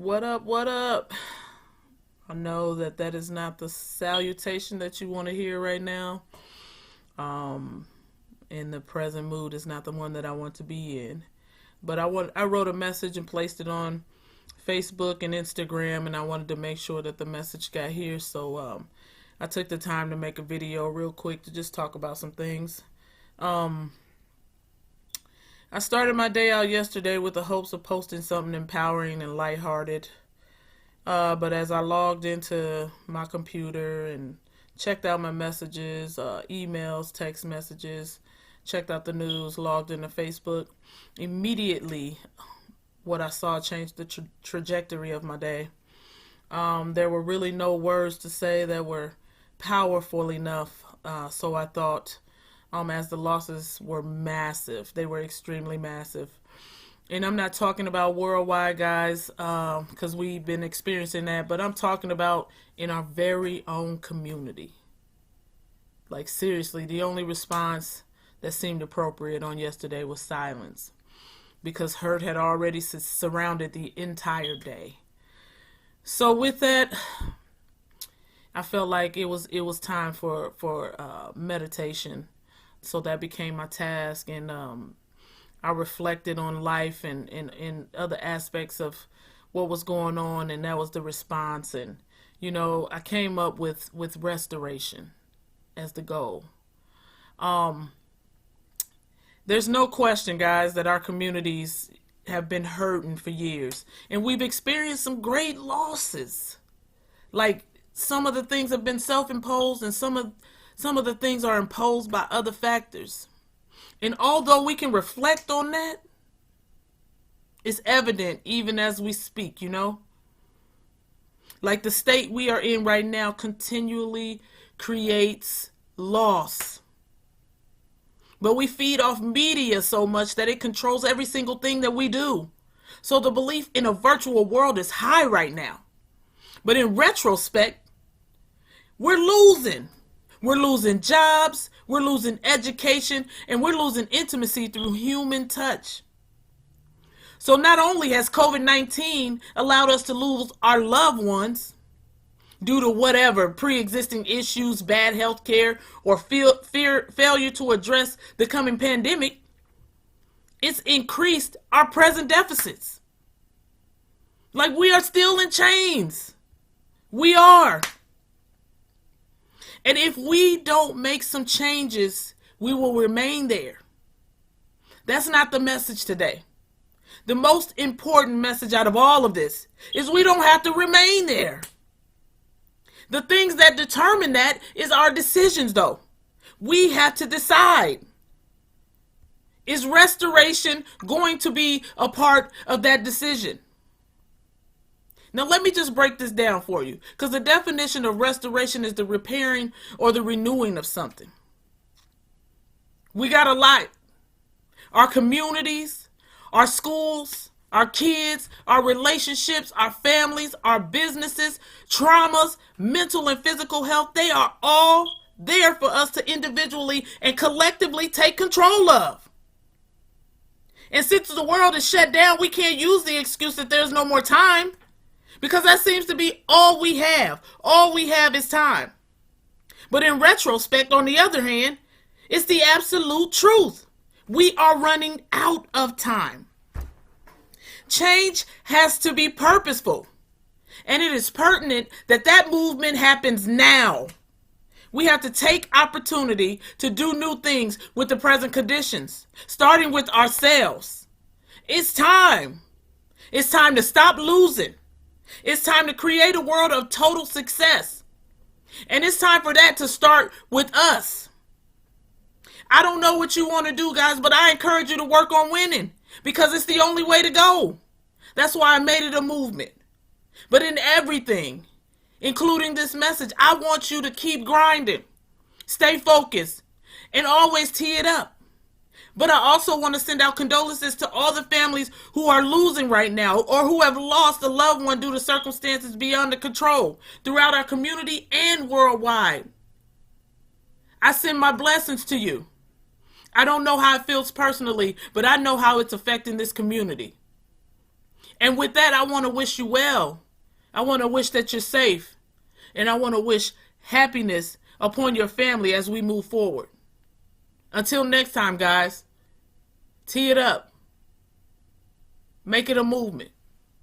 What up? What up? I know that that is not the salutation that you want to hear right now. Um, in the present mood is not the one that I want to be in. But I wrote a message and placed it on Facebook and Instagram, and I wanted to make sure that the message got here. So I took the time to make a video real quick to just talk about some things. Um, I started my day out yesterday with the hopes of posting something empowering and lighthearted. But as I logged into my computer and checked out my messages, emails, text messages, checked out the news, logged into Facebook, immediately what I saw changed the trajectory of my day. There were really no words to say that were powerful enough. So I thought, as the losses were massive, they were extremely massive. And I'm not talking about worldwide, guys, because we've been experiencing that, but I'm talking about in our very own community. Like, seriously, the only response that seemed appropriate on yesterday was silence because hurt had already surrounded the entire day. So with that, I felt like it was time for meditation. So that became my task, and I reflected on life and other aspects of what was going on, and that was the response. And I came up with restoration as the goal. Um, there's no question, guys, that our communities have been hurting for years, and we've experienced some great losses. Like, some of the things have been self-imposed, and some of the things are imposed by other factors. And although we can reflect on that, it's evident even as we speak. Like, the state we are in right now continually creates loss. But we feed off media so much that it controls every single thing that we do. So the belief in a virtual world is high right now. But in retrospect, we're losing. We're losing jobs, we're losing education, and we're losing intimacy through human touch. So not only has COVID-19 allowed us to lose our loved ones due to whatever pre-existing issues, bad health care, or failure to address the coming pandemic, it's increased our present deficits. Like, we are still in chains. We are. And if we don't make some changes, we will remain there. That's not the message today. The most important message out of all of this is we don't have to remain there. The things that determine that is our decisions, though. We have to decide. Is restoration going to be a part of that decision? Now, let me just break this down for you, because the definition of restoration is the repairing or the renewing of something. We got a lot. Our communities, our schools, our kids, our relationships, our families, our businesses, traumas, mental and physical health, they are all there for us to individually and collectively take control of. And since the world is shut down, we can't use the excuse that there's no more time. Because that seems to be all we have. All we have is time. But in retrospect, on the other hand, it's the absolute truth. We are running out of time. Change has to be purposeful. And it is pertinent that that movement happens now. We have to take opportunity to do new things with the present conditions, starting with ourselves. It's time. It's time to stop losing. It's time to create a world of total success. And it's time for that to start with us. I don't know what you want to do, guys, but I encourage you to work on winning because it's the only way to go. That's why I made it a movement. But in everything, including this message, I want you to keep grinding, stay focused, and always tee it up. But I also want to send out condolences to all the families who are losing right now or who have lost a loved one due to circumstances beyond their control throughout our community and worldwide. I send my blessings to you. I don't know how it feels personally, but I know how it's affecting this community. And with that, I want to wish you well. I want to wish that you're safe. And I want to wish happiness upon your family as we move forward. Until next time, guys, tee it up. Make it a movement.